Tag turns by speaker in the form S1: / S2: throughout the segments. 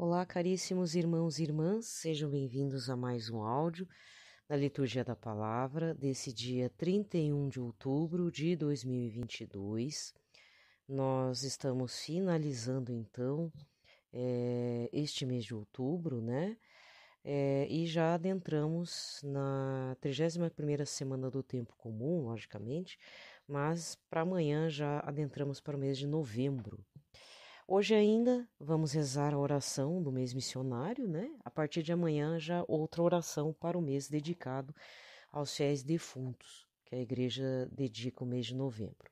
S1: Olá, caríssimos irmãos e irmãs, sejam bem-vindos a mais um áudio da Liturgia da Palavra desse dia 31 de outubro de 2022. Nós estamos finalizando então este mês de outubro, né? E já adentramos na 31ª semana do tempo comum, logicamente, mas para amanhã já adentramos para o mês de novembro. Hoje ainda vamos rezar a oração do mês missionário, né? A partir de amanhã já outra oração para o mês dedicado aos fiéis defuntos, que a igreja dedica o mês de novembro.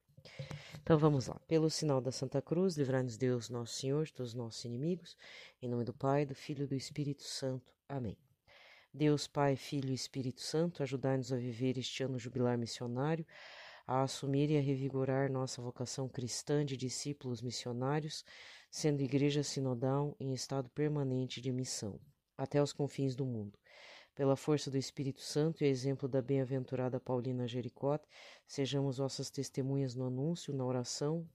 S1: Então vamos lá. Pelo sinal da Santa Cruz, livrai-nos Deus, nosso Senhor, de todos os nossos inimigos. Em nome do Pai, do Filho e do Espírito Santo. Amém. Deus, Pai, Filho e Espírito Santo, ajudai-nos a viver este ano jubilar missionário, a assumir e a revigorar nossa vocação cristã de discípulos missionários, sendo igreja sinodal em estado permanente de missão, até os confins do mundo. Pela força do Espírito Santo e exemplo da bem-aventurada Paulina Jericote, sejamos vossas testemunhas no anúncio, na oração,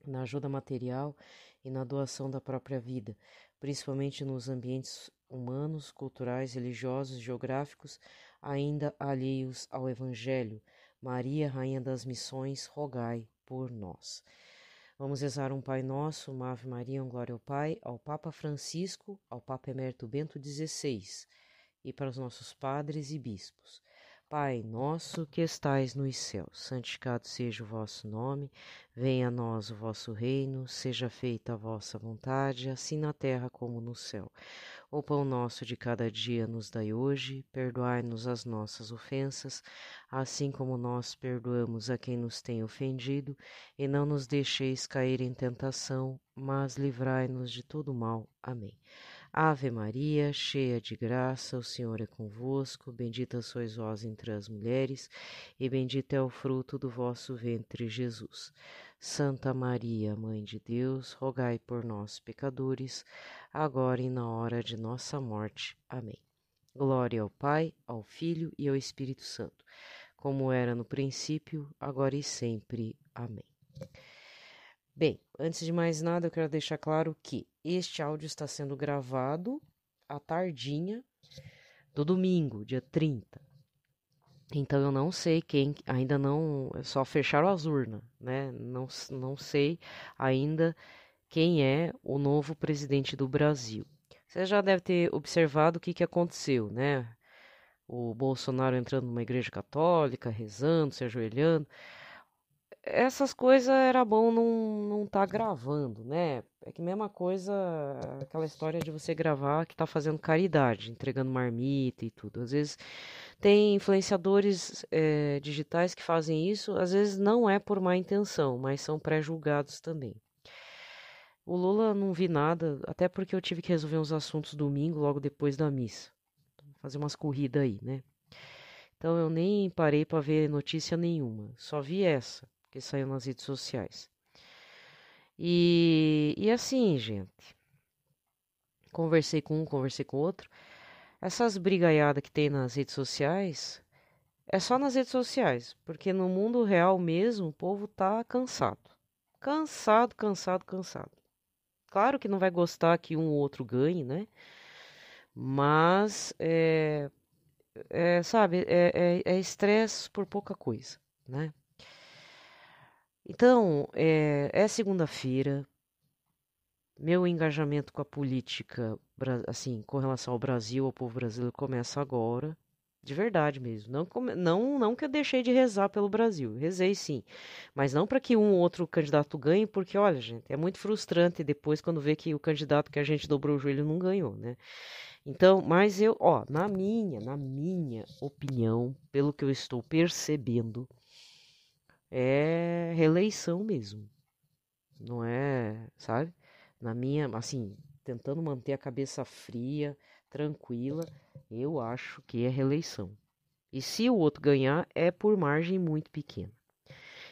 S1: na ajuda material e na doação da própria vida, principalmente nos ambientes humanos, culturais, religiosos, geográficos, ainda alheios ao Evangelho. Maria, Rainha das Missões, rogai por nós. Vamos rezar um Pai Nosso, uma Ave Maria, um Glória ao Pai, ao Papa Francisco, ao Papa Emérito Bento XVI e para os nossos padres e bispos. Pai nosso que estais nos céus, santificado seja o vosso nome, venha a nós o vosso reino, seja feita a vossa vontade, assim na terra como no céu. O pão nosso de cada dia nos dai hoje, perdoai-nos as nossas ofensas, assim como nós perdoamos a quem nos tem ofendido, e não nos deixeis cair em tentação, mas livrai-nos de todo mal. Amém. Ave Maria, cheia de graça, o Senhor é convosco, bendita sois vós entre as mulheres, e bendito é o fruto do vosso ventre, Jesus. Santa Maria, Mãe de Deus, rogai por nós, pecadores, agora e na hora de nossa morte. Amém. Glória ao Pai, ao Filho e ao Espírito Santo, como era no princípio, agora e sempre. Amém. Bem, antes de mais nada, eu quero deixar claro que este áudio está sendo gravado à tardinha do domingo, dia 30. Então eu não sei quem, ainda não, só fecharam as urnas, né? Não sei ainda quem é o novo presidente do Brasil. Você já deve ter observado o que aconteceu, né? O Bolsonaro entrando numa igreja católica, rezando, se ajoelhando. Essas coisas era bom não tá gravando, né? É que mesma coisa, aquela história de você gravar que tá fazendo caridade, entregando marmita e tudo. Às vezes tem influenciadores digitais que fazem isso, às vezes não é por má intenção, mas são pré-julgados também. O Lula não vi nada, até porque eu tive que resolver uns assuntos domingo, logo depois da missa. Fazer umas corridas aí, né? Então eu nem parei para ver notícia nenhuma, só vi essa que saiu nas redes sociais. E assim, gente, conversei com um, conversei com outro. Essas brigaiadas que tem nas redes sociais, é só nas redes sociais, porque no mundo real mesmo o povo tá cansado. Cansado. Claro que não vai gostar que um ou outro ganhe, né? Mas, sabe, é estresse por pouca coisa, né? Então, é segunda-feira, meu engajamento com a política, assim, com relação ao Brasil, ao povo brasileiro, começa agora, de verdade mesmo. Não que eu deixei de rezar pelo Brasil, rezei sim, mas não para que um ou outro candidato ganhe, porque, olha, gente, é muito frustrante depois quando vê que o candidato que a gente dobrou o joelho não ganhou, né? Então, mas eu, na minha opinião, pelo que eu estou percebendo, é reeleição mesmo. Não é, sabe? Na minha, assim, tentando manter a cabeça fria, tranquila, eu acho que é reeleição. E se o outro ganhar, é por margem muito pequena.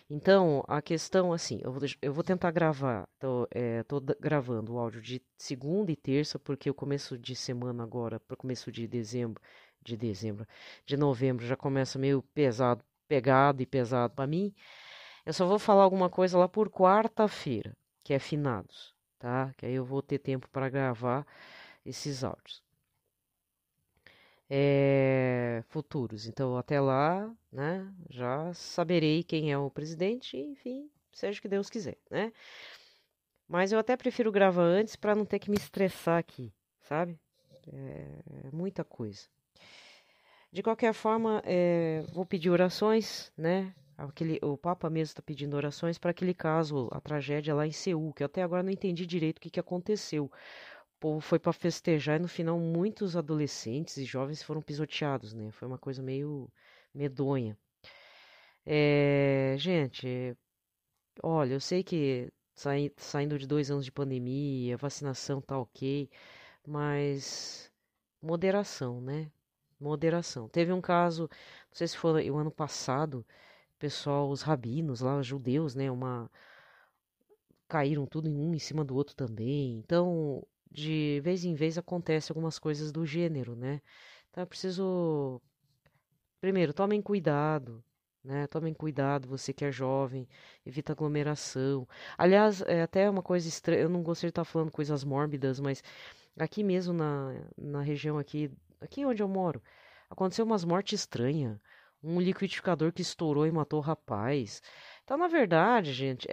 S1: Então, a questão, assim, eu vou tentar gravar, tô gravando o áudio de segunda e terça, porque o começo de semana agora, para o começo de novembro, já começa meio pesado, pegado e pesado para mim. Eu só vou falar alguma coisa lá por quarta-feira, que é finados. tá? Que aí eu vou ter tempo para gravar esses áudios. Futuros. Então, até lá, né, já saberei quem é o presidente, enfim, seja o que Deus quiser, né? Mas eu até prefiro gravar antes para não ter que me estressar aqui, sabe? É muita coisa. De qualquer forma, vou pedir orações, né? O Papa mesmo está pedindo orações para aquele caso, a tragédia lá em Seul, que eu até agora não entendi direito o que aconteceu. O povo foi para festejar e no final muitos adolescentes e jovens foram pisoteados, né? Foi uma coisa meio medonha. Gente, olha, eu sei que saindo de 2 anos de pandemia, vacinação tá ok, mas moderação, né? Moderação. Teve um caso, não sei se foi o ano passado, pessoal, os rabinos lá, os judeus, né? Caíram tudo em um em cima do outro também. Então, de vez em vez acontece algumas coisas do gênero, né? Então, eu preciso. Primeiro, tomem cuidado, né? Tomem cuidado, você que é jovem, evita aglomeração. Aliás, é até uma coisa estranha, eu não gostaria de estar falando coisas mórbidas, mas aqui mesmo na região aqui onde eu moro, aconteceu umas mortes estranhas. Um liquidificador que estourou e matou o rapaz. Então, na verdade, gente,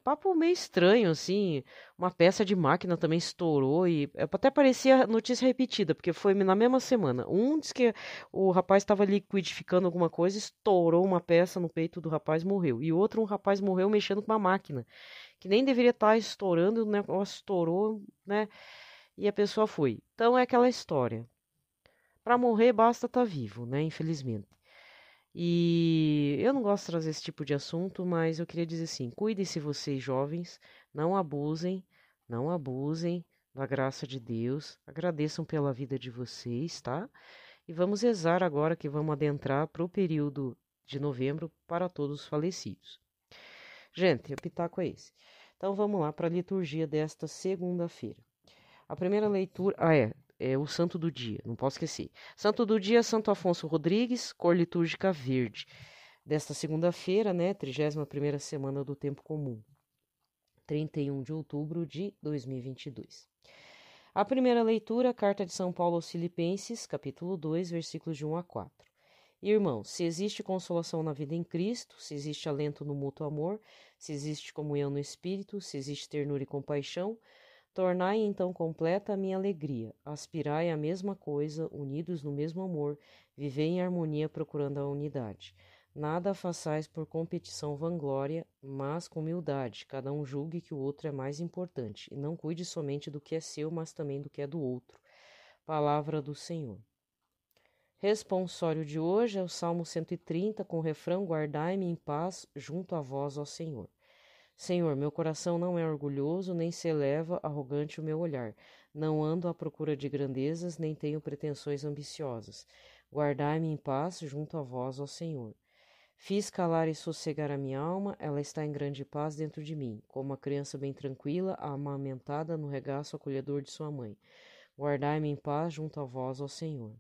S1: papo meio estranho, assim. Uma peça de máquina também estourou e até parecia notícia repetida, porque foi na mesma semana. Um diz que o rapaz estava liquidificando alguma coisa, estourou uma peça no peito do rapaz, morreu. E outro, um rapaz morreu mexendo com uma máquina, que nem deveria estar estourando, o negócio estourou, né? E a pessoa foi. Então é aquela história. Para morrer basta estar vivo, né? Infelizmente. E eu não gosto de trazer esse tipo de assunto, mas eu queria dizer assim: cuidem-se vocês jovens, não abusem, não abusem da graça de Deus, agradeçam pela vida de vocês, tá? E vamos rezar agora que vamos adentrar para o período de novembro para todos os falecidos. Gente, o pitaco é esse. Então vamos lá para a liturgia desta segunda-feira. A primeira leitura. É o santo do dia, não posso esquecer. Santo do dia, Santo Afonso Rodrigues, cor litúrgica verde. Desta segunda-feira, né, 31ª semana do tempo comum. 31 de outubro de 2022. A primeira leitura, carta de São Paulo aos Filipenses, capítulo 2, versículos de 1 a 4. Irmãos, se existe consolação na vida em Cristo, se existe alento no mútuo amor, se existe comunhão no Espírito, se existe ternura e compaixão, tornai então completa a minha alegria, aspirai à mesma coisa, unidos no mesmo amor, vivei em harmonia procurando a unidade. Nada façais por competição vanglória, mas com humildade, cada um julgue que o outro é mais importante, e não cuide somente do que é seu, mas também do que é do outro. Palavra do Senhor. Responsório de hoje é o Salmo 130, com o refrão: Guardai-me em paz junto a vós, ó Senhor. Senhor, meu coração não é orgulhoso, nem se eleva arrogante o meu olhar. Não ando à procura de grandezas, nem tenho pretensões ambiciosas. Guardai-me em paz junto a vós, ó Senhor. Fiz calar e sossegar a minha alma, ela está em grande paz dentro de mim, como a criança bem tranquila, amamentada no regaço acolhedor de sua mãe. Guardai-me em paz junto a vós, ó Senhor.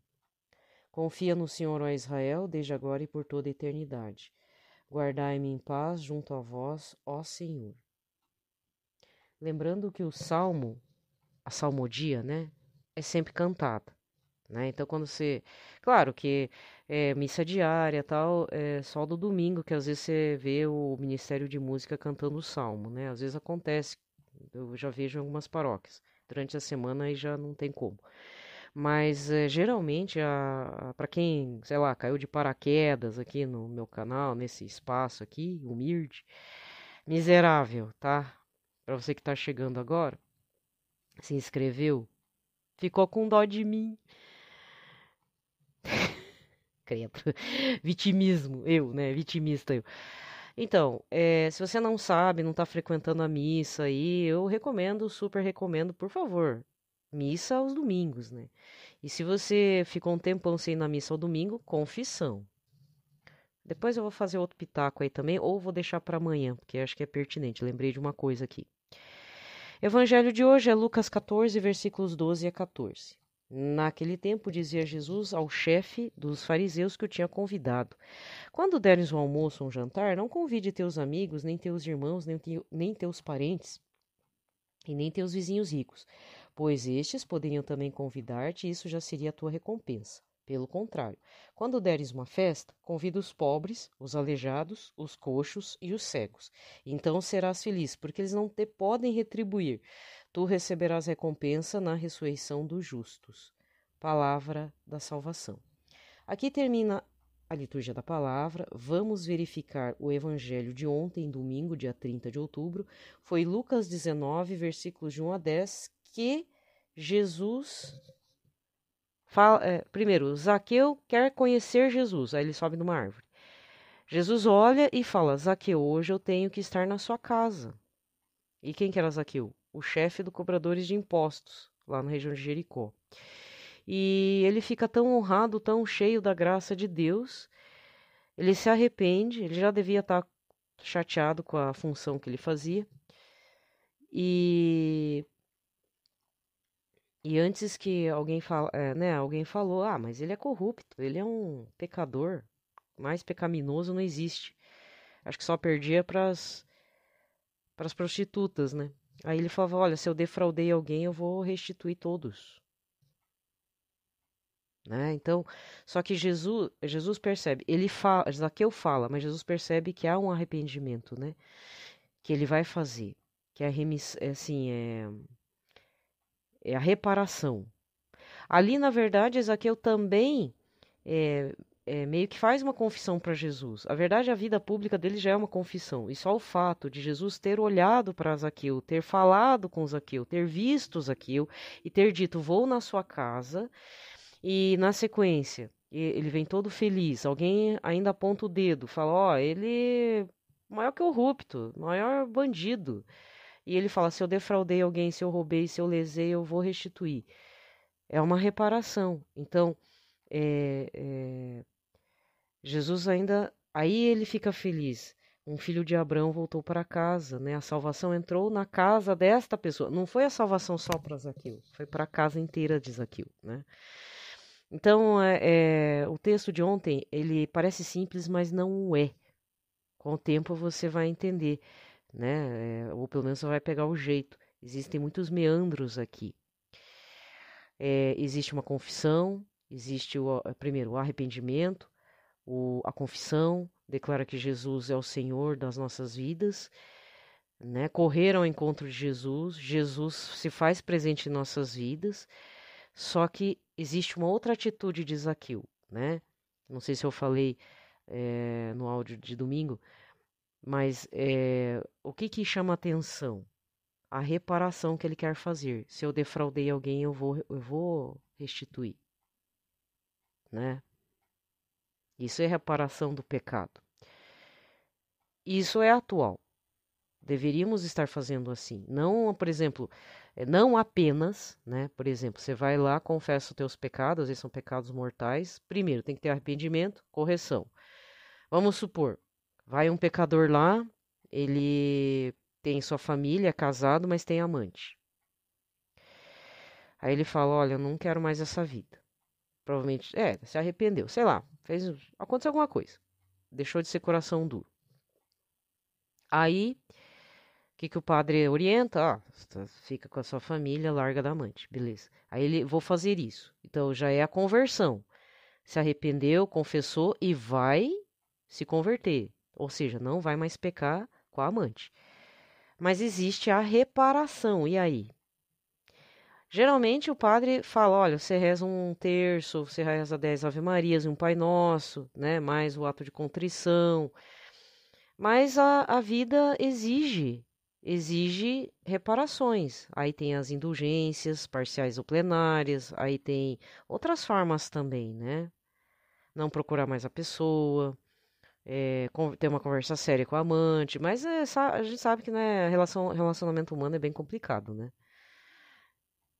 S1: Confia no Senhor, ó Israel, desde agora e por toda a eternidade. Guardai-me em paz junto a vós, ó Senhor. Lembrando que o salmo, a salmodia, né, é sempre cantada, né? Então quando você, claro que missa diária, tal, é só do domingo que às vezes você vê o Ministério de Música cantando o salmo, né? Às vezes acontece, eu já vejo em algumas paróquias. Durante a semana aí já não tem como. Mas geralmente, para quem, sei lá, caiu de paraquedas aqui no meu canal, nesse espaço aqui, humilde, miserável, tá? Para você que tá chegando agora, se inscreveu, ficou com dó de mim. Credo. Vitimismo, eu, né? Vitimista eu. Então, se você não sabe, não tá frequentando a missa aí, eu recomendo, super recomendo, por favor, missa aos domingos, né? E se você ficou um tempão sem ir na missa ao domingo, confissão. Depois eu vou fazer outro pitaco aí também, ou vou deixar para amanhã, porque acho que é pertinente. Lembrei de uma coisa aqui. Evangelho de hoje é Lucas 14, versículos 12 a 14. Naquele tempo dizia Jesus ao chefe dos fariseus que o tinha convidado: quando deres um almoço ou um jantar, não convide teus amigos, nem teus irmãos, nem teus parentes, e nem teus vizinhos ricos, pois estes poderiam também convidar-te, e isso já seria a tua recompensa. Pelo contrário, quando deres uma festa, convida os pobres, os aleijados, os coxos e os cegos. Então serás feliz, porque eles não te podem retribuir. Tu receberás recompensa na ressurreição dos justos. Palavra da salvação. Aqui termina a liturgia da palavra. Vamos verificar o evangelho de ontem, domingo, dia 30 de outubro. Foi Lucas 19, versículos de 1 a 10, que Jesus fala. Primeiro, Zaqueu quer conhecer Jesus, aí ele sobe numa árvore. Jesus olha e fala: Zaqueu, hoje eu tenho que estar na sua casa. E quem que era Zaqueu? O chefe dos cobradores de impostos, lá na região de Jericó. E ele fica tão honrado, tão cheio da graça de Deus, ele se arrepende, ele já devia estar chateado com a função que ele fazia. E antes que alguém alguém falou, mas ele é corrupto, ele é um pecador, mais pecaminoso não existe. Acho que só perdia para as prostitutas, né? Aí ele falava, olha, se eu defraudei alguém, eu vou restituir todos. Né? Então, só que Jesus percebe, Zaqueu fala, mas Jesus percebe que há um arrependimento, né? Que ele vai fazer, que é a reparação. Ali, na verdade, Zaqueu também meio que faz uma confissão para Jesus. A verdade, a vida pública dele já é uma confissão. E só o fato de Jesus ter olhado para Zaqueu, ter falado com Zaqueu, ter visto Zaqueu e ter dito, vou na sua casa. E na sequência, ele vem todo feliz. Alguém ainda aponta o dedo, fala: ele maior que o corrupto, maior bandido. E ele fala: se eu defraudei alguém, se eu roubei, se eu lesei, eu vou restituir. É uma reparação. Então, Jesus ainda. Aí ele fica feliz. Um filho de Abraão voltou para casa, né? A salvação entrou na casa desta pessoa. Não foi a salvação só para Zaqueu, foi para a casa inteira de Zaqueu, né? Então, o texto de ontem, ele parece simples, mas não o é. Com o tempo você vai entender, né? Ou pelo menos você vai pegar o jeito. Existem muitos meandros aqui. Existe uma confissão, existe primeiro o arrependimento, a confissão, declara que Jesus é o Senhor das nossas vidas, né? Correr ao encontro de Jesus, Jesus se faz presente em nossas vidas. Só que existe uma outra atitude de Zaqueu, né? Não sei se eu falei no áudio de domingo, mas o que chama atenção? A reparação que ele quer fazer. Se eu defraudei alguém, eu vou restituir, né? Isso é reparação do pecado. Isso é atual. Deveríamos estar fazendo assim. Não, por exemplo, não apenas, né? Por exemplo, você vai lá, confessa os teus pecados, às vezes são pecados mortais. Primeiro, tem que ter arrependimento, correção. Vamos supor, vai um pecador lá, ele tem sua família, é casado, mas tem amante. Aí ele fala, olha, eu não quero mais essa vida. Provavelmente, se arrependeu, sei lá, aconteceu alguma coisa. Deixou de ser coração duro. Aí o que o padre orienta? Fica com a sua família, larga da amante, beleza. Aí vou fazer isso. Então já é a conversão. Se arrependeu, confessou e vai se converter. Ou seja, não vai mais pecar com a amante. Mas existe a reparação. E aí? Geralmente o padre fala, olha, você reza um terço, você reza 10 Ave Marias e um Pai Nosso, né? Mais o ato de contrição. Mas a vida exige reparações. Aí tem as indulgências parciais ou plenárias, aí tem outras formas também, né? Não procurar mais a pessoa, ter uma conversa séria com a amante, mas a gente sabe que, né, relacionamento humano é bem complicado, né?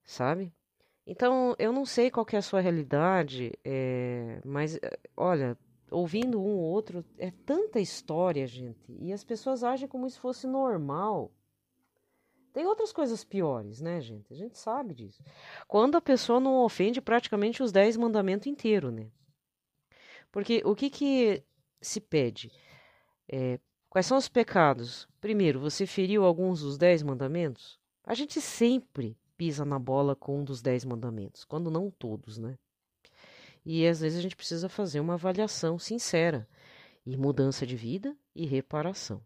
S1: Sabe? Então, eu não sei qual que é a sua realidade, mas, olha, ouvindo um ou outro, é tanta história, gente, e as pessoas agem como se fosse normal. Tem outras coisas piores, né, gente? A gente sabe disso. Quando a pessoa não ofende praticamente os 10 mandamentos inteiros, né? Porque o que se pede? Quais são os pecados? Primeiro, você feriu alguns dos 10 mandamentos? A gente sempre pisa na bola com um dos 10 mandamentos, quando não todos, né? E às vezes a gente precisa fazer uma avaliação sincera e mudança de vida e reparação.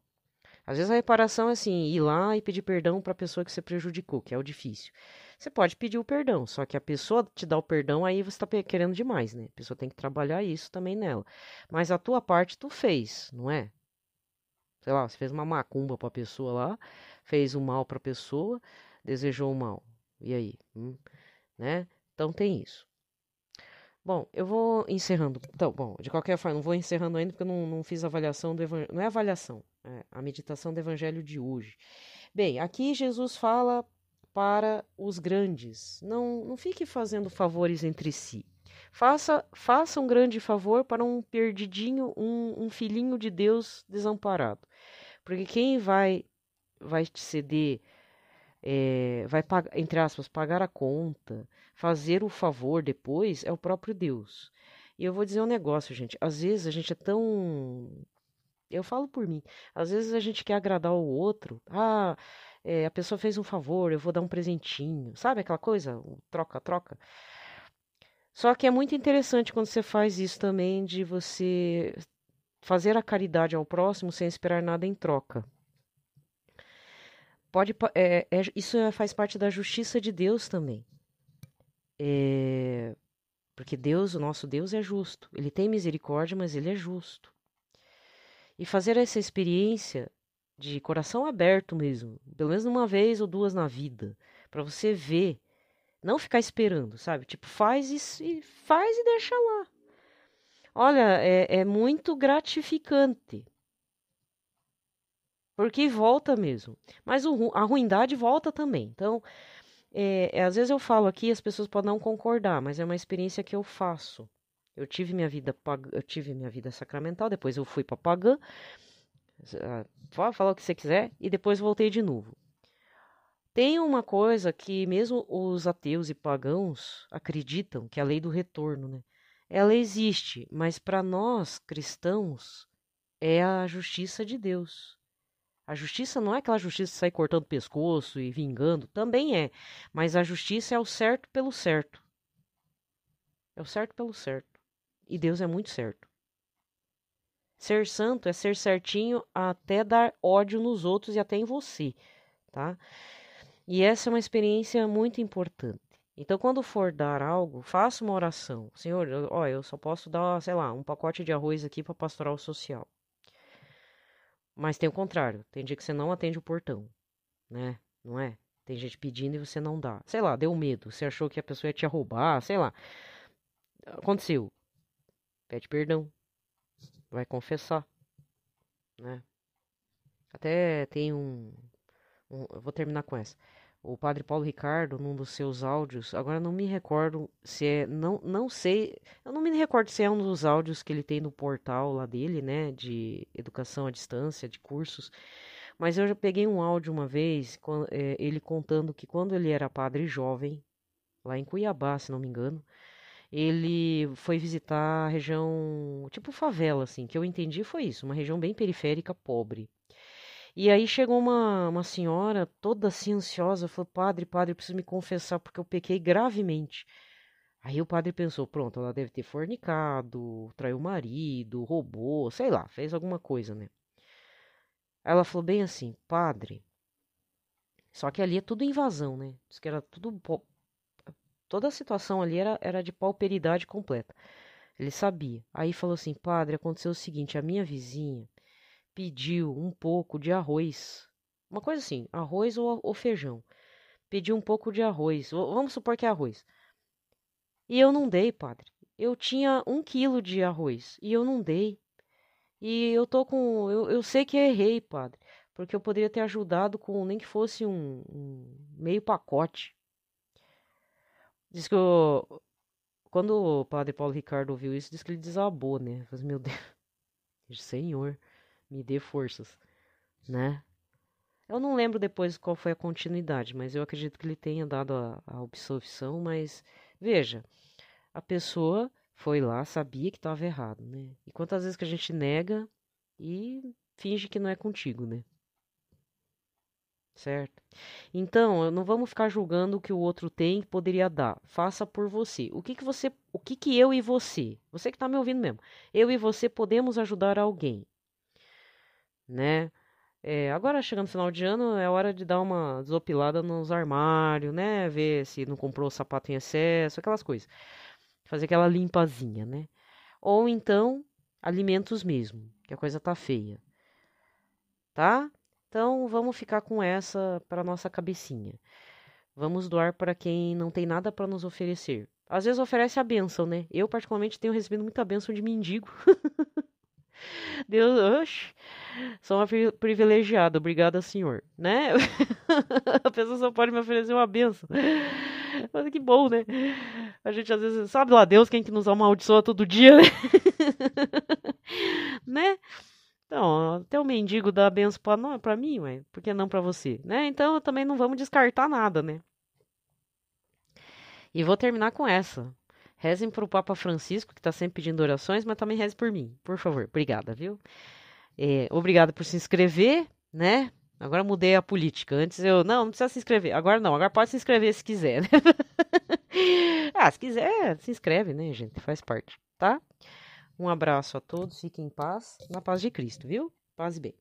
S1: Às vezes a reparação é assim, ir lá e pedir perdão para a pessoa que você prejudicou, que é o difícil. Você pode pedir o perdão, só que a pessoa te dá o perdão, aí você está querendo demais, né? A pessoa tem que trabalhar isso também nela. Mas a tua parte tu fez, não é? Sei lá, você fez uma macumba para a pessoa lá, fez o mal para a pessoa, desejou o mal. E aí? Né? Então tem isso. Bom, eu vou encerrando. Então, bom, de qualquer forma, não vou encerrando ainda porque eu não fiz avaliação do evangelho. Não é avaliação, é a meditação do evangelho de hoje. Bem, aqui Jesus fala para os grandes. Não fique fazendo favores entre si. Faça um grande favor para um perdidinho, um filhinho de Deus desamparado. Porque quem vai te ceder vai, entre aspas, pagar a conta, fazer o favor depois, é o próprio Deus. E eu vou dizer um negócio, gente. Às vezes a gente é tão. Eu falo por mim. Às vezes a gente quer agradar o outro. A pessoa fez um favor, eu vou dar um presentinho. Sabe aquela coisa? Troca-troca. Só que é muito interessante quando você faz isso também, de você fazer a caridade ao próximo sem esperar nada em troca. Isso faz parte da justiça de Deus também. Porque Deus, o nosso Deus, é justo. Ele tem misericórdia, mas ele é justo. E fazer essa experiência de coração aberto mesmo, pelo menos uma vez ou duas na vida, para você ver, não ficar esperando, sabe? Tipo, faz isso e faz e deixa lá. Olha, é muito gratificante. Porque volta mesmo. Mas a ruindade volta também. Então, às vezes eu falo aqui, as pessoas podem não concordar, mas é uma experiência que eu faço. Eu tive minha vida sacramental, depois eu fui para pagã, fala o que você quiser, e depois voltei de novo. Tem uma coisa que mesmo os ateus e pagãos acreditam, que é a lei do retorno, né? Ela existe, mas para nós cristãos é a justiça de Deus. A justiça não é aquela justiça de sair cortando o pescoço e vingando, também é, mas a justiça é o certo pelo certo. É o certo pelo certo. E Deus é muito certo. Ser santo é ser certinho até dar ódio nos outros e até em você, tá? E essa é uma experiência muito importante. Então, quando for dar algo, faça uma oração. Senhor, eu só posso dar, sei lá, um pacote de arroz aqui para pastoral social. Mas tem o contrário. Tem dia que você não atende o portão, né? Não é? Tem gente pedindo e você não dá. Sei lá, deu medo. Você achou que a pessoa ia te roubar, sei lá. Aconteceu. Pede perdão. Vai confessar, né? Até tem eu vou terminar com essa. O padre Paulo Ricardo, num dos seus áudios, agora não me recordo se é, não sei, eu não me recordo se é um dos áudios que ele tem no portal lá dele, né, de educação à distância, de cursos, mas eu já peguei um áudio uma vez, ele contando que quando ele era padre jovem, lá em Cuiabá, se não me engano, ele foi visitar a região, tipo favela, assim, que eu entendi foi isso, uma região bem periférica, pobre. E aí chegou uma senhora, toda assim ansiosa, falou: padre, eu preciso me confessar porque eu pequei gravemente. Aí o padre pensou: pronto, ela deve ter fornicado, traiu o marido, roubou, sei lá, fez alguma coisa, né? Ela falou bem assim: padre, só que ali é tudo invasão, né? Diz que era tudo. Toda a situação ali era de pauperidade completa. Ele sabia. Aí falou assim: padre, aconteceu o seguinte: a minha vizinha pediu um pouco de arroz. Uma coisa assim, arroz ou feijão. Pediu um pouco de arroz. Vamos supor que é arroz. E eu não dei, padre. Eu tinha 1 quilo de arroz e eu não dei. E eu tô com. Eu sei que errei, padre. Porque eu poderia ter ajudado com nem que fosse um meio pacote. Diz que quando o padre Paulo Ricardo ouviu isso, diz que ele desabou, né? Mas, meu Deus, Senhor, me dê forças, né? Eu não lembro depois qual foi a continuidade, mas eu acredito que ele tenha dado a absolvição. Mas veja, a pessoa foi lá, sabia que estava errado, né? E quantas vezes que a gente nega e finge que não é contigo, né? certo? Então, não vamos ficar julgando o que o outro tem que poderia dar. Faça por você. O que que eu e você que está me ouvindo mesmo, eu e você podemos ajudar alguém, né? Agora chegando no final de ano é hora de dar uma desopilada nos armários, né? Ver se não comprou sapato em excesso, aquelas coisas. Fazer aquela limpazinha, né? Ou então alimentos mesmo, que a coisa tá feia, tá? Então vamos ficar com essa para nossa cabecinha. Vamos doar para quem não tem nada para nos oferecer. Às vezes oferece a bênção, né? Eu particularmente tenho recebido muita bênção de mendigo. Deus, oxe, sou uma privilegiada, obrigada, senhor, né? A pessoa só pode me oferecer uma benção. Mas que bom, né? A gente às vezes sabe lá Deus quem que nos amaldiçoa todo dia, né? Né? Então, até o mendigo dá a benção pra mim, ué, por que não pra você, né? Então também não vamos descartar nada, né? E vou terminar com essa. Rezem pro Papa Francisco, que tá sempre pedindo orações, mas também reze por mim, por favor. Obrigada, viu? Obrigada por se inscrever, né? Agora mudei a política. Antes não precisa se inscrever. Agora não, agora pode se inscrever se quiser, né? Se quiser, se inscreve, né, gente? Faz parte, tá? Um abraço a todos, fiquem em paz, na paz de Cristo, viu? Paz e bem.